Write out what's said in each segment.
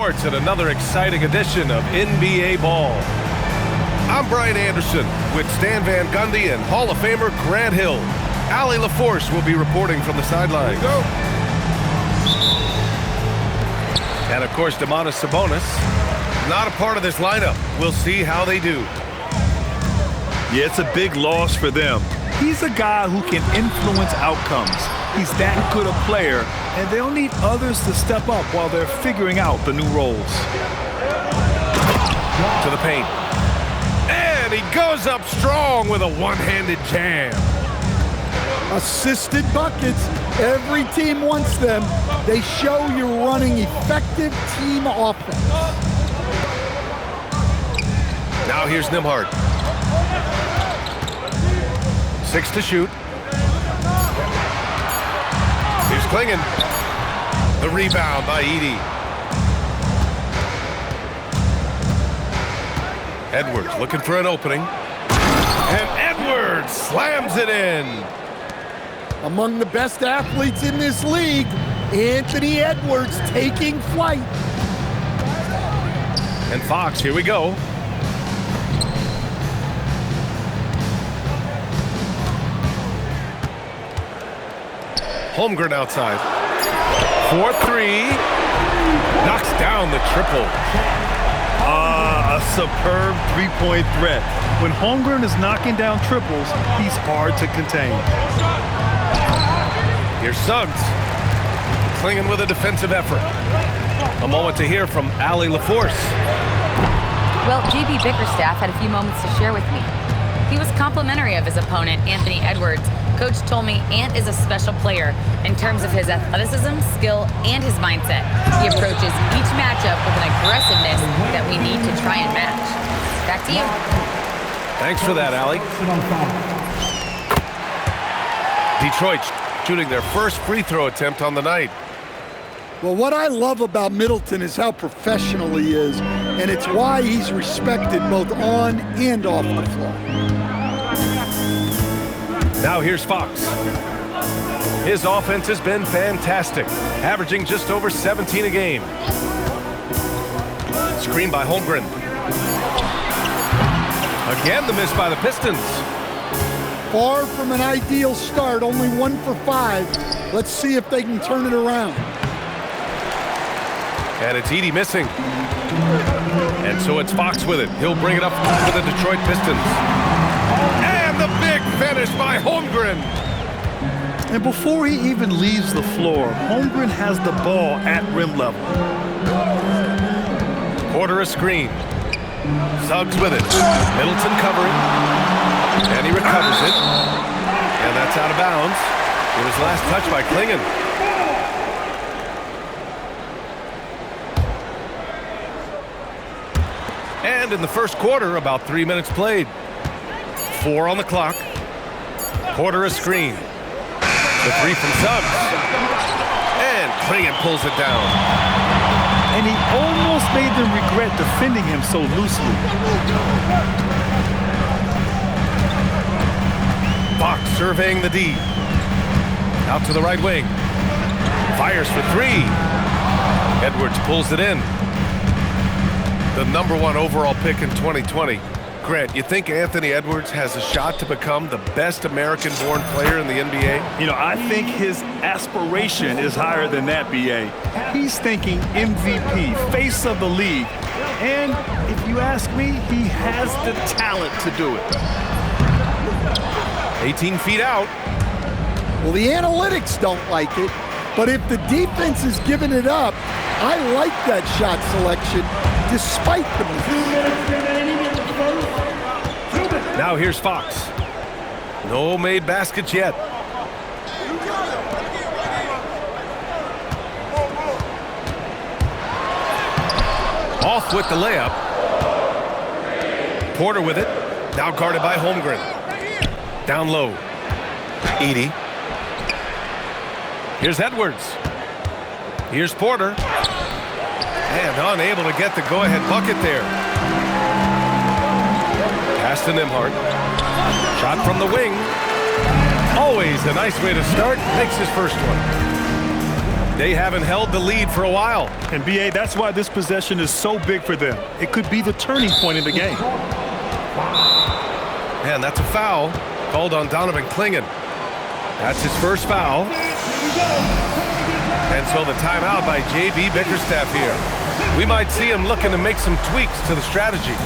At another exciting edition of NBA Ball. I'm Brian Anderson with Stan Van Gundy and Hall of Famer Grant Hill. Allie LaForce will be reporting from the sidelines. And of course, Domantas Sabonis, not a part of this lineup. We'll see how they do. Yeah, it's a big loss for them. He's a guy who can influence outcomes. He's that good a player, and they'll need others to step up while they're figuring out the new roles. To the paint. And he goes up strong with a one-handed jam. Assisted buckets. Every team wants them. They show you're running effective team offense. Now here's Nembhard. 6 to shoot. Here's Klingon. The rebound by Edey. Edwards looking for an opening. And Edwards slams it in. Among the best athletes in this league, Anthony Edwards taking flight. And Fox, here we go. Holmgren outside. 4-3. Knocks down the triple. A superb three-point threat. When Holmgren is knocking down triples, he's hard to contain. Here's Suggs. Klingon with a defensive effort. A moment to hear from Allie LaForce. Well, JB Bickerstaff had a few moments to share with me. He was complimentary of his opponent, Anthony Edwards. Coach told me Ant is a special player in terms of his athleticism, skill, and his mindset. He approaches each matchup with an aggressiveness that we need to try and match. Back to you. Thanks for that, Allie. Detroit shooting their first free throw attempt on the night. Well, what I love about Middleton is how professional he is, and it's why he's respected both on and off the floor. Now here's Fox. His offense has been fantastic, averaging just over 17 a game. Screen by Holmgren. Again, the miss by the Pistons. Far from an ideal start, only 1 for 5. Let's see if they can turn it around. And it's Edey missing. And so it's Fox with it. He'll bring it up for the Detroit Pistons. And the big finish by Holmgren. And before he even leaves the floor, Holmgren has the ball at rim level. Quarter a screen. Suggs with it. Middleton covering. And he recovers it. And that's out of bounds. It was last touch by Klingon. And in the first quarter, about 3 minutes played. 4 on the clock. Quarter a screen. The 3 from Suggs. And Klingon pulls it down. And he almost made them regret defending him so loosely. Fox surveying the D. Out to the right wing. Fires for 3. Edwards pulls it in. The #1 overall pick in 2020. Grant, you think Anthony Edwards has a shot to become the best American-born player in the NBA? You know, I think his aspiration is higher than that, B.A. He's thinking MVP, face of the league. And if you ask me, he has the talent to do it. 18 feet out. Well, the analytics don't like it, but if the defense is giving it up, I like that shot selection, despite the miss. Now here's Fox. No made baskets yet. Off with the layup. Porter with it. Now guarded by Holmgren. Down low. Edey. Here's Edwards. Here's Porter. And unable to get the go-ahead bucket there. Pass to Nembhard. Shot from the wing. Always a nice way to start. Makes his first one. They haven't held the lead for a while. And B.A., that's why this possession is so big for them. It could be the turning point in the game. And that's a foul called on Donovan Clingan. That's his first foul. And so the timeout by J.B. Bickerstaff here. We might see him looking to make some tweaks to the strategy.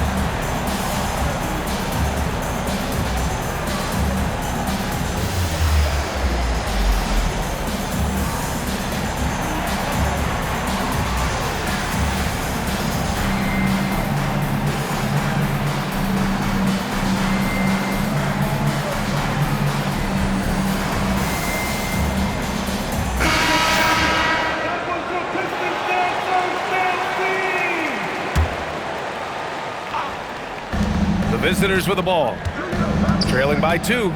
Visitors with the ball, trailing by 2.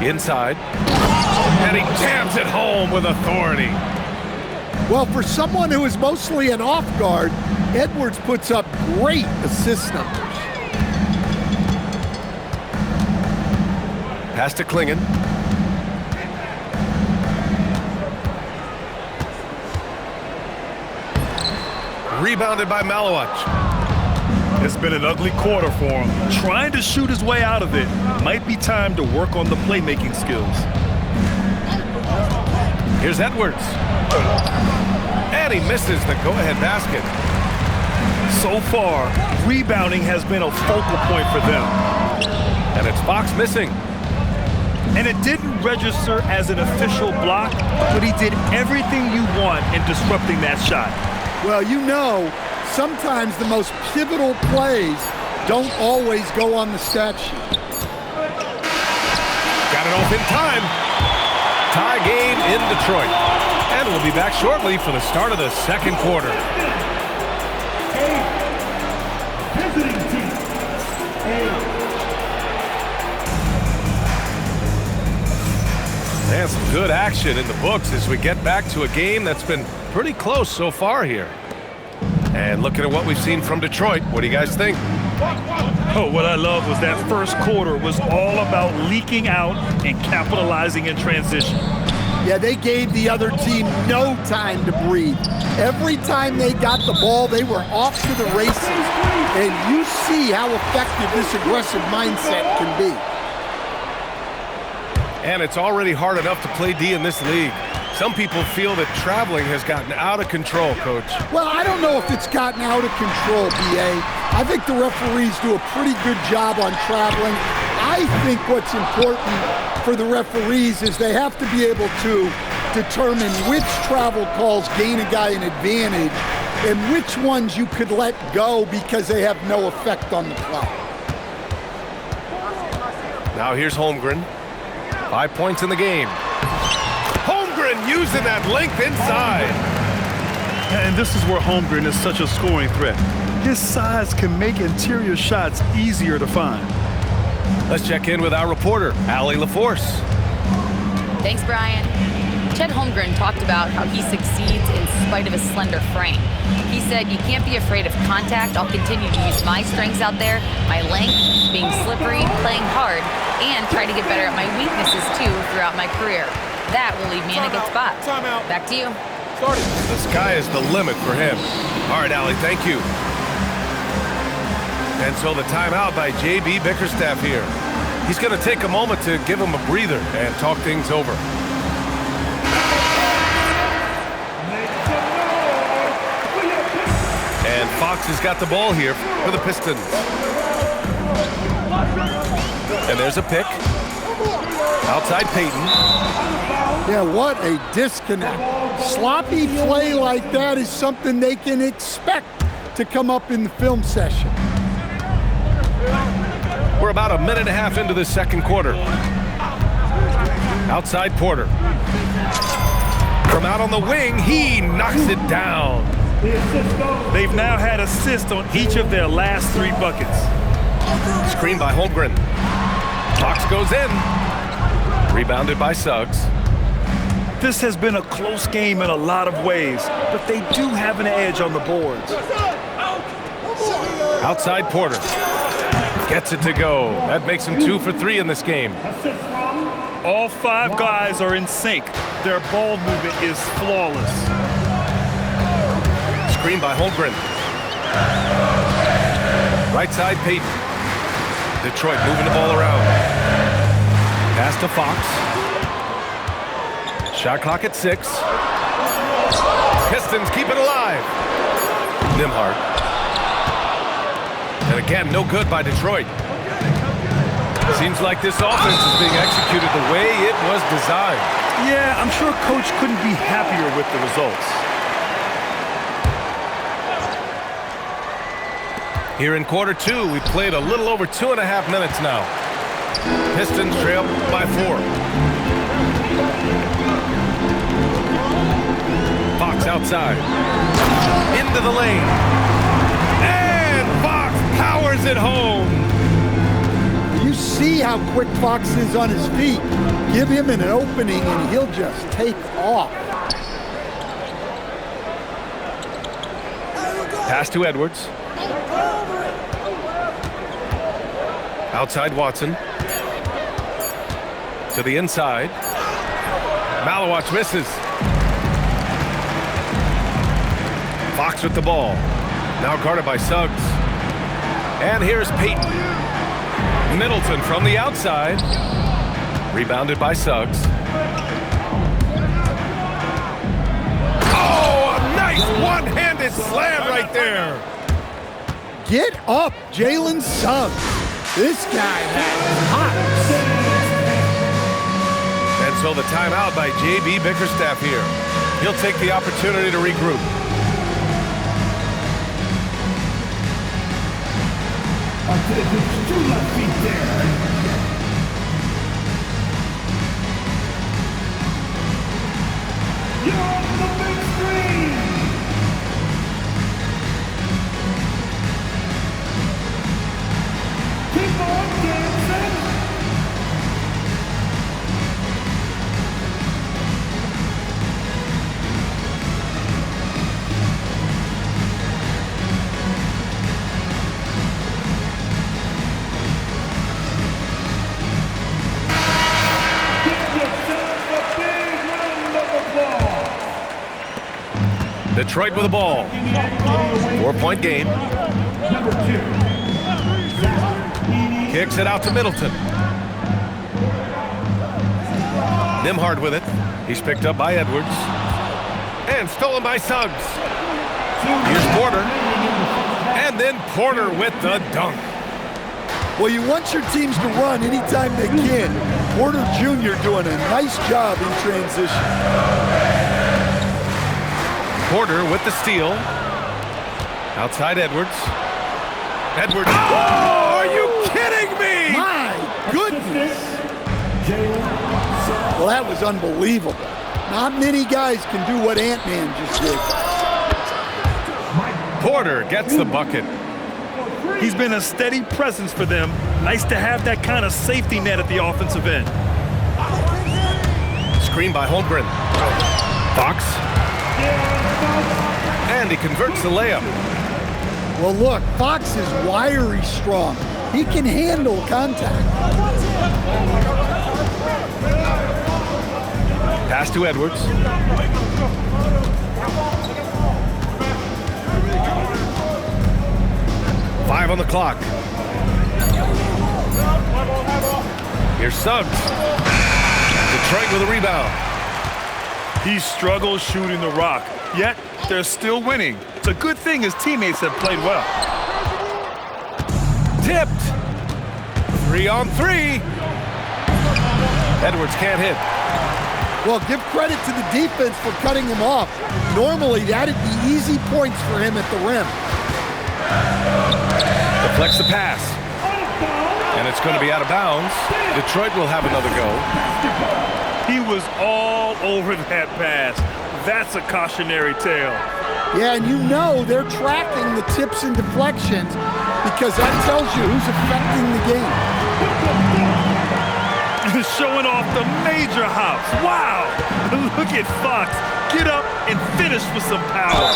Inside, and he jams it home with authority. Well, for someone who is mostly an off guard, Edwards puts up great assist numbers. Pass to Clingan. Rebounded by Malowich. It's been an ugly quarter for him. Trying to shoot his way out of it. Might be time to work on the playmaking skills. Here's Edwards. And he misses the go-ahead basket. So far, rebounding has been a focal point for them. And it's Fox missing. And it didn't register as an official block, but he did everything you want in disrupting that shot. Well, you know, sometimes the most pivotal plays don't always go on the stat sheet. Got it off in time. Tie game in Detroit. And we'll be back shortly for the start of the second quarter. Visiting team. And some good action in the books as we get back to a game that's been pretty close so far here. And looking at what we've seen from Detroit, what do you guys think? Oh, what I love was that first quarter was all about leaking out and capitalizing in transition. Yeah, they gave the other team no time to breathe. Every time they got the ball, they were off to the races. And you see how effective this aggressive mindset can be. And it's already hard enough to play D in this league. Some people feel that traveling has gotten out of control, Coach. Well, I don't know if it's gotten out of control, B.A. I think the referees do a pretty good job on traveling. I think what's important for the referees is they have to be able to determine which travel calls gain a guy an advantage and which ones you could let go because they have no effect on the play. Now here's Holmgren. 5 points in the game. Holmgren using that length inside. And this is where Holmgren is such a scoring threat. His size can make interior shots easier to find. Let's check in with our reporter, Allie LaForce. Thanks, Brian. Chet Holmgren talked about how he succeeds in spite of his slender frame. He said, "You can't be afraid of contact. I'll continue to use my strengths out there, my length, being slippery, playing hard, and try to get better at my weaknesses too throughout my career. That will leave me in a good spot." Back to you. The sky is the limit for him. All right, Allie, thank you. And so the timeout by J.B. Bickerstaff here. He's going to take a moment to give him a breather and talk things over. And Fox has got the ball here for the Pistons. And there's a pick. Outside Peyton. Yeah, what a disconnect. Sloppy play like that is something they can expect to come up in the film session. We're about a minute and a half into the second quarter. Outside Porter. From out on the wing, he knocks it down. They've now had assists on each of their last 3 buckets. Screen by Holmgren. Fox goes in. Rebounded by Suggs. This has been a close game in a lot of ways, but they do have an edge on the boards. Outside Porter. Gets it to go. That makes him 2 for 3 in this game. All 5 guys are in sync. Their ball movement is flawless. Screen by Holmgren. Right side, Peyton. Detroit moving the ball around. Pass to Fox. Shot clock at 6. Pistons keep it alive. Nimhard. And again, no good by Detroit. Seems like this offense is being executed the way it was designed. Yeah, I'm sure Coach couldn't be happier with the results. Here in quarter 2, we've played a little over 2.5 minutes now. Pistons trail by 4. Fox outside. Into the lane. And Fox powers it home. You see how quick Fox is on his feet. Give him an opening and he'll just take off. Pass to Edwards. Outside Watson. To the inside. Malawatch misses. Fox with the ball. Now guarded by Suggs. And here's Peyton. Middleton from the outside. Rebounded by Suggs. Oh, a nice one-handed slam right there. Get up, Jalen Suggs. This guy has hops. And so the timeout by J.B. Bickerstaff here. He'll take the opportunity to regroup. It's 2 left feet there. You're on the big screen. Keep on dancing. Detroit with the ball. 4-point game. Number 2. Kicks it out to Middleton. Nimhard with it. He's picked up by Edwards. And stolen by Suggs. Here's Porter. And then Porter with the dunk. Well, you want your teams to run anytime they can. Porter Jr. doing a nice job in transition. Porter with the steal. Outside Edwards. Edwards. Oh, are you kidding me? My goodness. Well, that was unbelievable. Not many guys can do what Ant-Man just did. Porter gets the bucket. He's been a steady presence for them. Nice to have that kind of safety net at the offensive end. Screen by Holmgren. Fox. And he converts the layup. Well, look, Fox is wiry strong. He can handle contact. Pass to Edwards. Five on the clock. Here's Suggs. Detroit with a rebound. He struggles shooting the rock, yet they're still winning. It's a good thing his teammates have played well. Tipped. 3 on 3. Edwards can't hit. Well, give credit to the defense for cutting him off. Normally, that'd be easy points for him at the rim. Deflects the pass. And it's going to be out of bounds. Detroit will have another go. He was all over that pass. That's a cautionary tale. Yeah, and you know they're tracking the tips and deflections because that tells you who's affecting the game. Showing off the major hops. Wow! Look at Fox. Get up and finish with some power.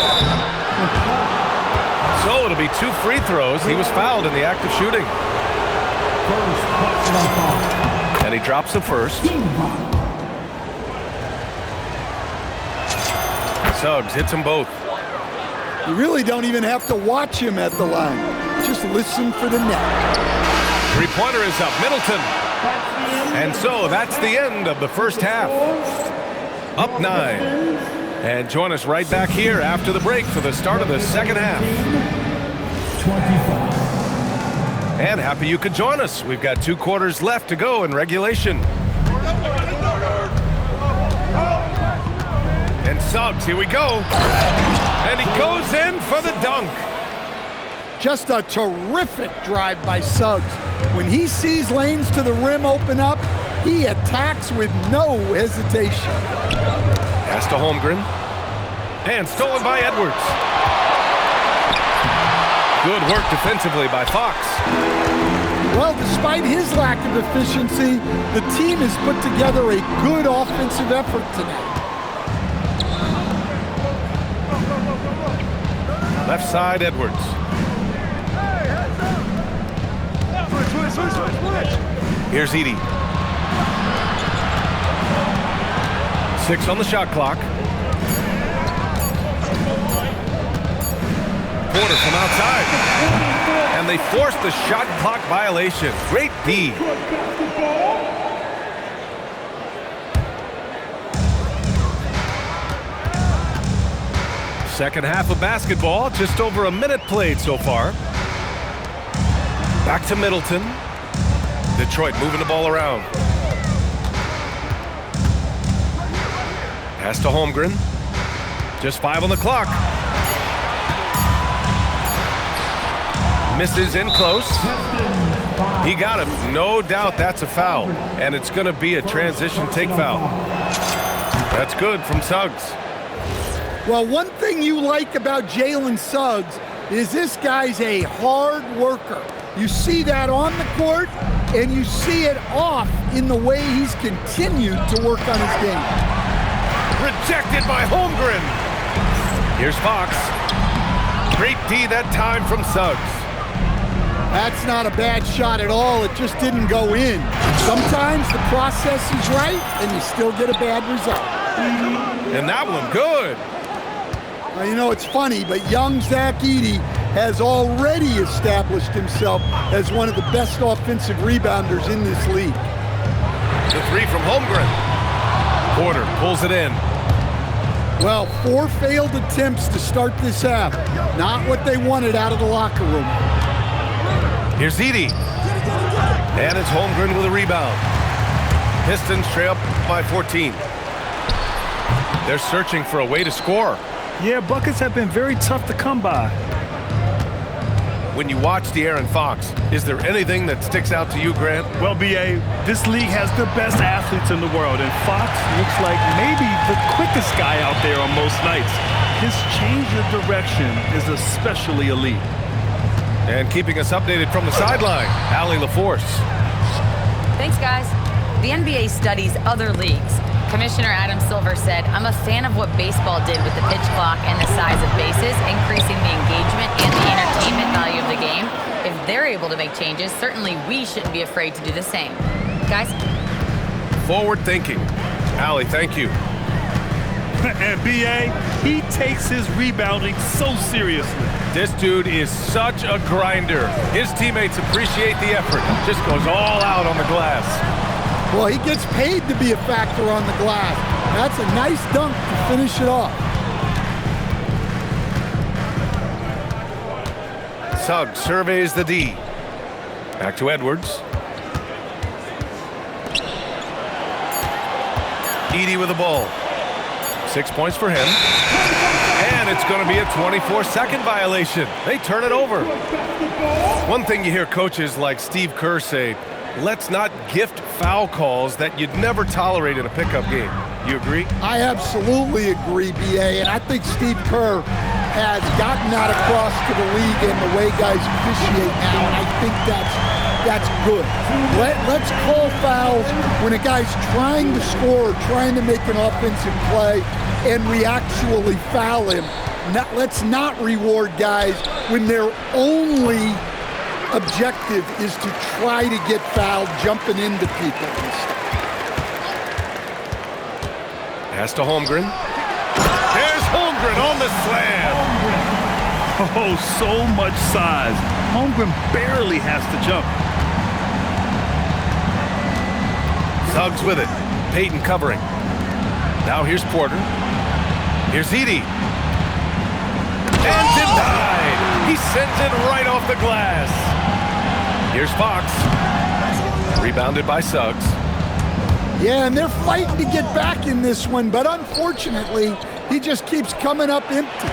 So it'll be 2 free throws. He was fouled in the act of shooting. And he drops the first. Suggs hits them both. You really don't even have to watch him at the line. Just listen for the net. Three-pointer is up. Middleton. And so that's the end of the first half. Up 9. And join us right back here after the break for the start of the second half. 25. And happy you could join us. We've got 2 quarters left to go in regulation. And Suggs, here we go. And he goes in for the dunk. Just a terrific drive by Suggs. When he sees lanes to the rim open up, he attacks with no hesitation. Pass to Holmgren. And stolen by Edwards. Good work defensively by Fox. Well, despite his lack of efficiency, the team has put together a good offensive effort tonight. Left side, Edwards. Here's Edey. 6 on the shot clock. Porter from outside. And they force the shot clock violation. Great D. Second half of basketball, just over a minute played so far. Back to Middleton. Detroit moving the ball around. Pass to Holmgren. Just 5 on the clock. Misses in close. He got him. No doubt that's a foul. And it's going to be a transition take foul. That's good from Suggs. Well, one thing you like about Jalen Suggs is this guy's a hard worker. You see that on the court, and you see it off in the way he's continued to work on his game. Rejected by Holmgren. Here's Fox. Great D that time from Suggs. That's not a bad shot at all. It just didn't go in. Sometimes the process is right, and you still get a bad result. And that one good. Now, you know, it's funny, but young Zach Edey has already established himself as one of the best offensive rebounders in this league. The 3 from Holmgren. Porter pulls it in. Well, 4 failed attempts to start this half. Not what they wanted out of the locker room. Here's Edey. And it's Holmgren with a rebound. Pistons trail up by 14. They're searching for a way to score. Yeah, buckets have been very tough to come by. When you watch De'Aaron Fox, is there anything that sticks out to you, Grant? Well, B.A., this league has the best athletes in the world, and Fox looks like maybe the quickest guy out there on most nights. His change of direction is especially elite. And keeping us updated from the sideline, Allie LaForce. Thanks, guys. The NBA studies other leagues. Commissioner Adam Silver said, "I'm a fan of what baseball did with the pitch clock and the size of bases, increasing the engagement and the entertainment value of the game. If they're able to make changes, certainly we shouldn't be afraid to do the same." Guys? Forward thinking. Allie, thank you. And B.A., he takes his rebounding so seriously. This dude is such a grinder. His teammates appreciate the effort. Just goes all out on the glass. Well, he gets paid to be a factor on the glass. That's a nice dunk to finish it off. Suggs surveys the D. Back to Edwards. Edey with the ball. 6 points for him. And it's going to be a 24-second violation. They turn it over. One thing you hear coaches like Steve Kerr say, let's not gift foul calls that you'd never tolerate in a pickup game. You agree? I absolutely agree, B.A., and I think Steve Kerr has gotten that across to the league and the way guys officiate now, and I think that's good. Let's call fouls when a guy's trying to score or trying to make an offensive play and we actually foul him. Let's not reward guys when they're only objective is to try to get fouled jumping into people. Pass to Holmgren. There's Holmgren on the slam. Oh, so much size. Holmgren barely has to jump. Suggs with it. Payton covering. Now here's Porter. Here's Edey. And denied. He sends it right off the glass. Here's Fox. Rebounded by Suggs. Yeah, and they're fighting to get back in this one, but unfortunately, he just keeps coming up empty.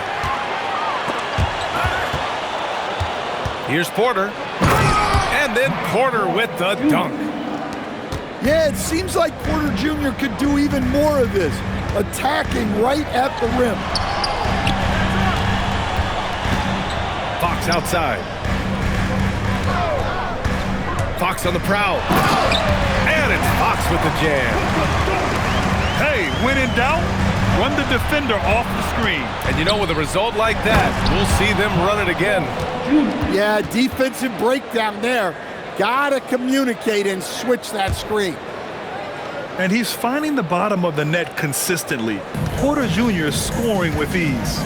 Here's Porter. And then Porter with the dunk. Yeah, it seems like Porter Jr. could do even more of this, attacking right at the rim. Fox outside. Fox on the prowl. And it's Fox with the jam. Hey, when in doubt, run the defender off the screen. And you know, with a result like that, we'll see them run it again. Yeah, defensive breakdown there. Gotta communicate and switch that screen. And he's finding the bottom of the net consistently. Porter Jr. is scoring with ease.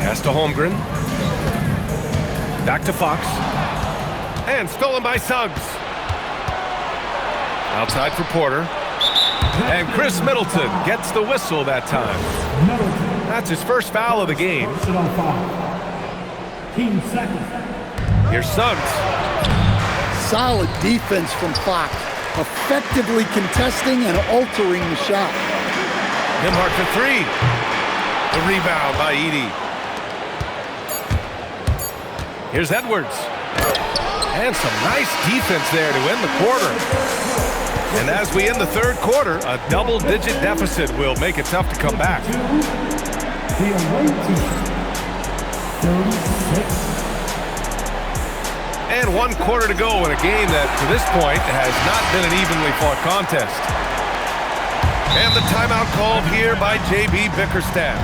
Pass to Holmgren. Back to Fox. And stolen by Suggs. Outside for Porter. And Chris Middleton gets the whistle that time. That's his first foul of the game. Team second. Here's Suggs. Solid defense from Fox, effectively contesting and altering the shot. Nimhart for three. The rebound by Edey. Here's Edwards. And some nice defense there to end the quarter. And as we end the third quarter, a double-digit deficit will make it tough to come back. The away team. 36. And 1 quarter to go in a game that, to this point, has not been an evenly fought contest. And the timeout called here by J.B. Bickerstaff,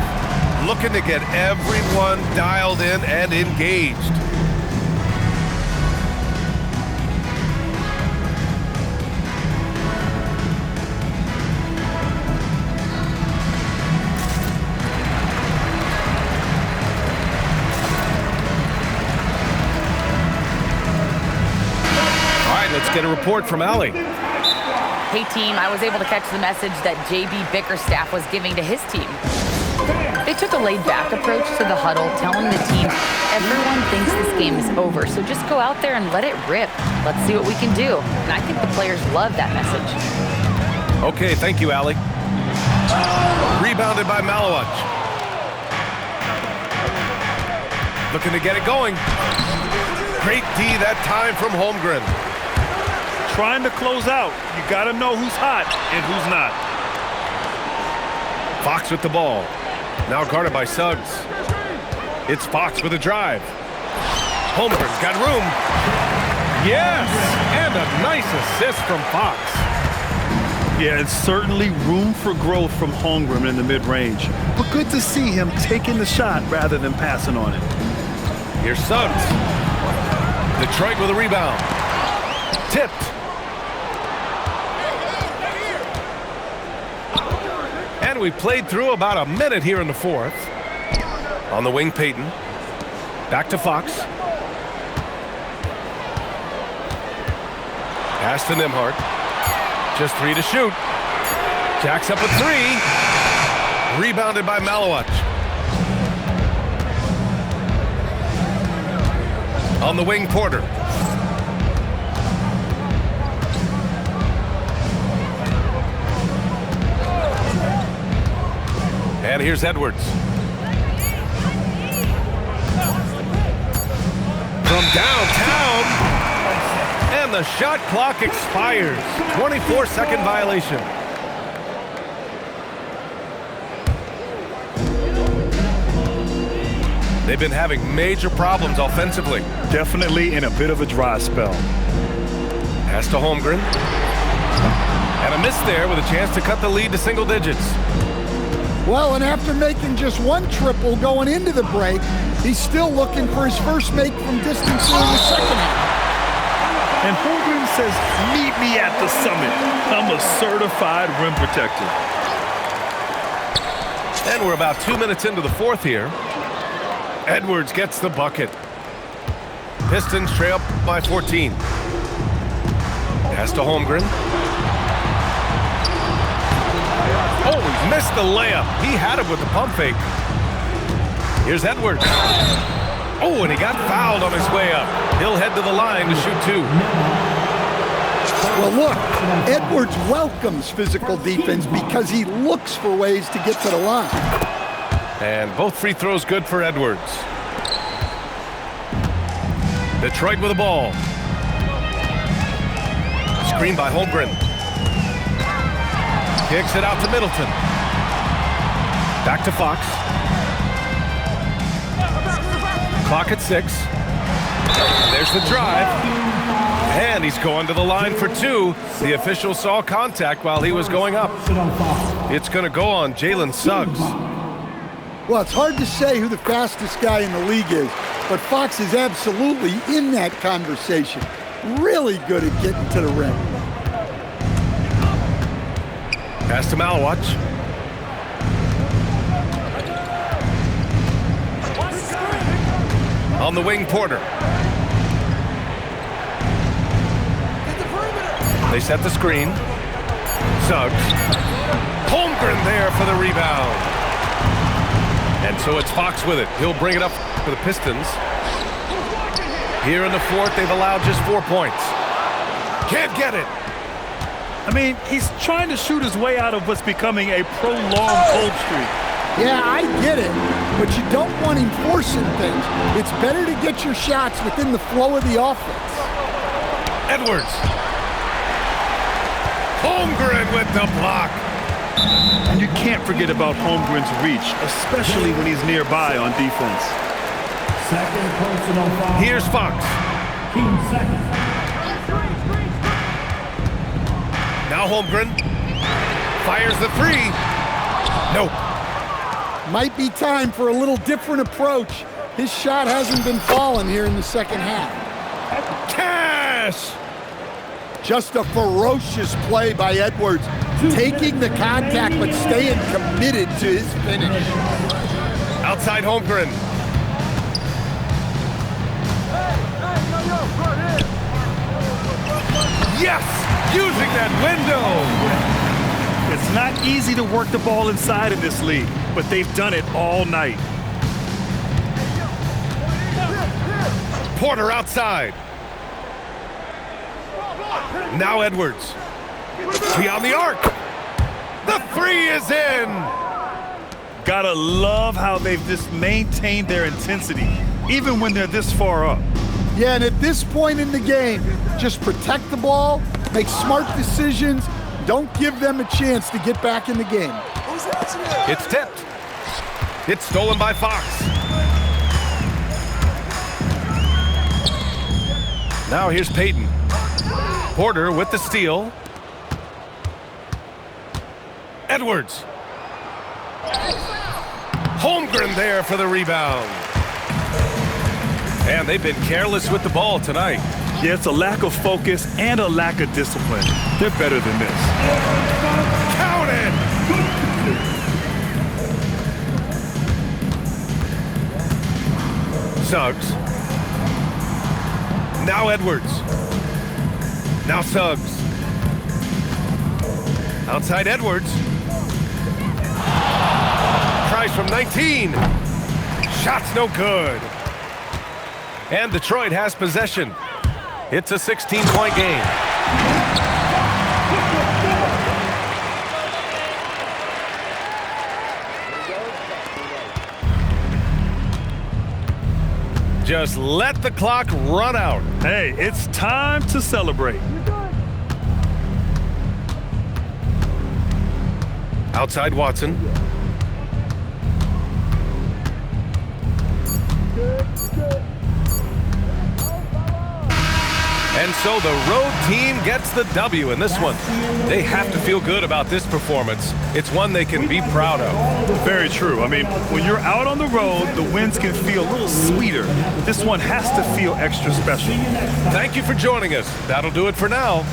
looking to get everyone dialed in and engaged. Let's get a report from Allie. Hey, team, I was able to catch the message that J.B. Bickerstaff was giving to his team. They took a laid-back approach to the huddle, telling the team, everyone thinks this game is over, so just go out there and let it rip. Let's see what we can do. And I think the players love that message. Okay, thank you, Allie. Rebounded by Malawach. Looking to get it going. Great D that time from Holmgren. Trying to close out. You got to know who's hot and who's not. Fox with the ball. Now guarded by Suggs. It's Fox with a drive. Holmgren's got room. Yes! And a nice assist from Fox. Yeah, it's certainly room for growth from Holmgren in the mid-range. But good to see him taking the shot rather than passing on it. Here's Suggs. Detroit with a rebound. Tipped. And we played through about a minute here in the fourth. On the wing, Payton. Back to Fox. Pass to Nimhart. Just 3 to shoot. Jacks up a 3. Rebounded by Malawach. On the wing, Porter. And here's Edwards. From downtown. And the shot clock expires. 24-second violation. They've been having major problems offensively. Definitely in a bit of a dry spell. Pass to Holmgren. And a miss there with a chance to cut the lead to single digits. Well, and after making just one triple going into the break, He's still looking for his first make from distance here in the second half. And Holmgren says, meet me at the summit. I'm a certified rim protector. And we're about 2 minutes into the fourth here. Edwards gets the bucket. Pistons trail by 14. Pass to Holmgren. Oh, he missed the layup. He had it with the pump fake. Here's Edwards. Oh, and he got fouled on his way up. He'll head to the line to shoot 2. Well, look, Edwards welcomes physical defense because he looks for ways to get to the line. And both free throws good for Edwards. Detroit with the ball. Screen by Holmgren. Kicks it out to Middleton. Back to Fox. Clock at 6. There's the drive. And he's going to the line for 2. The official saw contact while he was going up. It's going to go on Jalen Suggs. Well, it's hard to say who the fastest guy in the league is, but Fox is absolutely in that conversation. Really good at getting to the rim. Pass to Malawach. On the wing, Porter. They set the screen. Suggs. Holmgren there for the rebound. And so it's Fox with it. He'll bring it up for the Pistons. Here in the fourth, they've allowed just 4 points. Can't get it. I mean, he's trying to shoot his way out of what's becoming a prolonged cold streak. Yeah, I get it, but you don't want him forcing things. It's better to get your shots within the flow of the offense. Edwards. Holmgren with the block. And you can't forget about Holmgren's reach, especially when he's nearby on defense. Second personal foul. Here's Fox. 15 seconds. Now Holmgren fires the 3. Nope. Might be time for a little different approach. His shot hasn't been falling here in the second half. Cash! Just a ferocious play by Edwards, taking the contact but staying committed to his finish. Outside Holmgren. Yes! Using that window! It's not easy to work the ball inside in this league, but they've done it all night. Porter outside. Now Edwards. Beyond the arc. The 3 is in. Gotta love how they've just maintained their intensity, even when they're this far up. Yeah, and at this point in the game, just protect the ball, make smart decisions, don't give them a chance to get back in the game. It's tipped. It's stolen by Fox. Now here's Payton. Porter with the steal. Edwards. Holmgren there for the rebound. And they've been careless with the ball tonight. Yeah, it's a lack of focus and a lack of discipline. They're better than this. Count it! Suggs. Now Edwards. Now Suggs. Outside Edwards. Tries from 19. Shot's no good. And Detroit has possession. It's a 16-point game. Just let the clock run out. Hey, it's time to celebrate. Outside Watson. And so the road team gets the W in this one. They have to feel good about this performance. It's one they can be proud of. Very true. I mean, when you're out on the road, the wins can feel a little sweeter. This one has to feel extra special. Thank you for joining us. That'll do it for now.